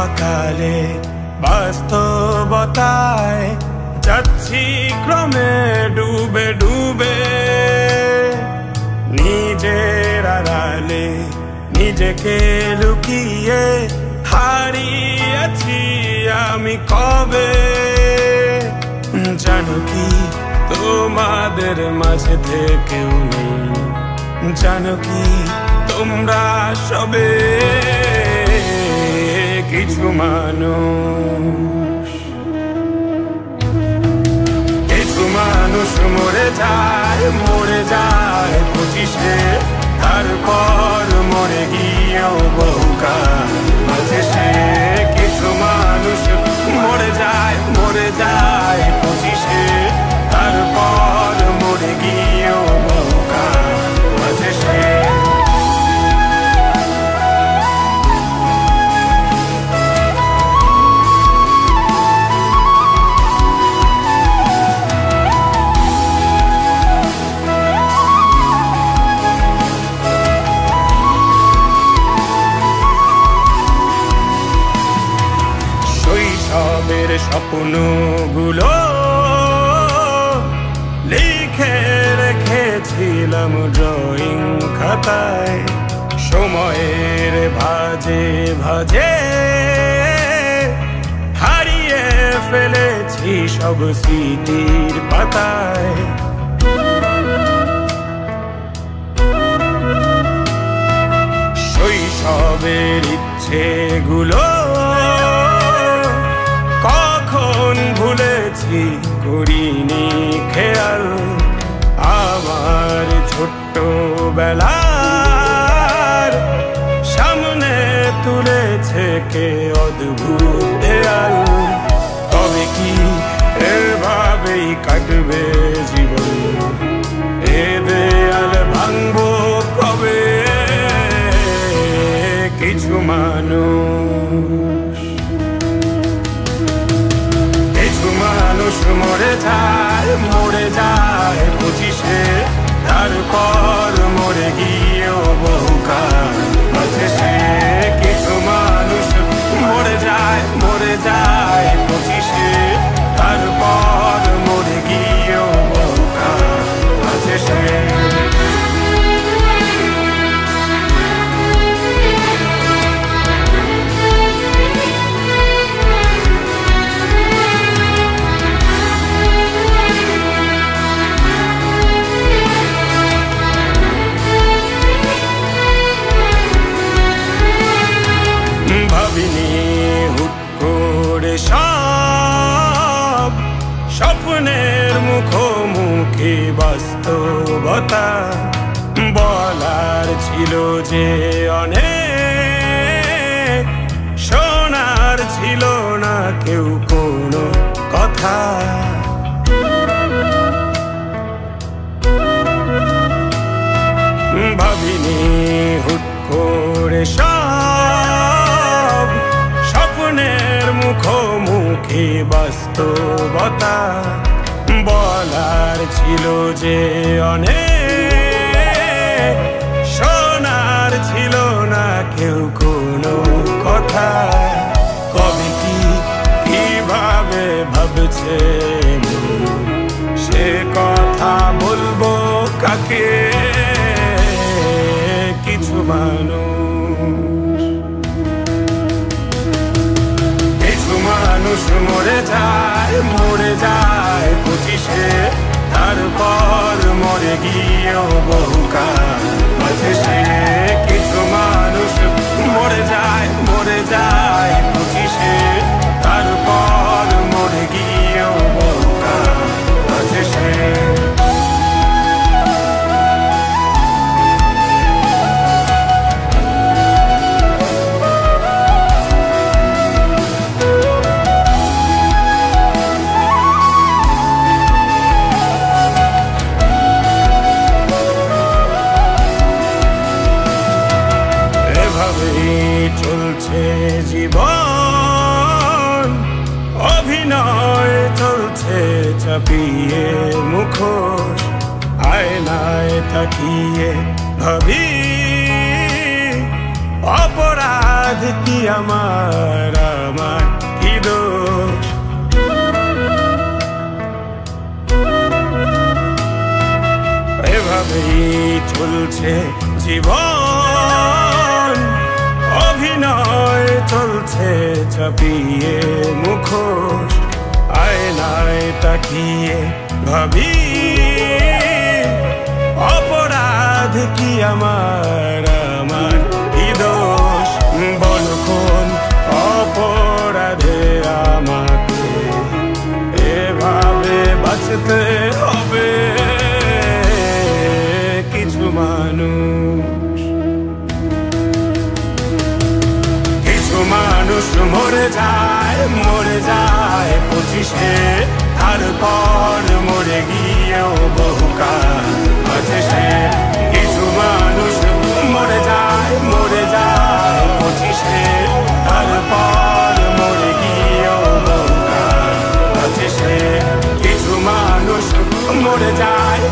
অকালে বাস্তবতায় যাচ্ছি ক্রমে ডুবে ডুবে নিজের আড়ালে নিজেকে লুকিয়ে হারিয়েছি আমি কবে জানো কি তোমাদের মাঝে থেকেও নেই জানো কি তোমরা সবে কিছু মানুষ মরে যায় 25-এ তারপর মরে গিয়েও বহুকাল মাঝে সে কিছু মানুষ মরে যায় 25-এ তারপর মরে গিয়েও বহুকাল মাঝে সে স্বপ্নগুলো লিখে রেখেছিলাম ড্রয়িং খাতায় সময়ের ভাজে ভাজে হারিয়ে ফেলেছি সব স্মৃতির পাতায় শৈশবের ইচ্ছেগুলো কখন ভুলেছি করিনি খেয়াল আমার ছোট্টবেলার সামনে তুলেছে কে অদ্ভুত দেয়াল তবে কি এভাবেই কাটবে জীবন এ দেয়াল ভাঙবো কবে কিছু মানুষ মরে যায় 25-এ তারপর মরে গিয়েও বহুকাল মাঝে সে কিছু মানুষ মরে যায় 25-এ তারপর মরে গিয়েও বহুকাল মাঝে সে সব স্বপ্নের মুখোমুখি বাস্তবতা বলার ছিল যে অনেক শোনার ছিল না কেউ কোনো কথা ভাবিনি হুট করে সব স্বপ্নের মুখোমুখি বাস্তবতা বলার ছিল যে অনেক শোনার ছিল না কেউ কোনো কথা কবে কি কিভাবে ভাবছে সে কথা বলবো কাকে কিছু মানুষ মরে যায় 25-এ তারপর মরে গিয়েও বহুকাল মাঝে সে কিছু মানুষ মরে যায় 25-এ তারপর মরে গিয়েও বহুকাল মাঝে সে চলছে জীবন অভিনয় চলছে চাপিয়ে মুখোশ আয়নায় তাকিয়ে ভাবি অপরাধ অপরাধ কি আমার কি দোষ? এভাবেই চলছে জীবন, অভিনয় চলছে চাপিয়ে মুখোশ। আয়নায় তাকিয়ে ভাবি অপরাধ কি আমার কি দোষ? বল কোন অপরাধে আমাকে এভাবে বাঁচতে হবে? কিছু মানুষ মরে যায় 25-এ, তারপর মরে গিয়েও বহুকাল আছে সে। কিছু মানুষ মরে যায় 25-এ, তারপর মরে গিয়েও বহুকাল আছে সে। কিছু মানুষ মরে যায়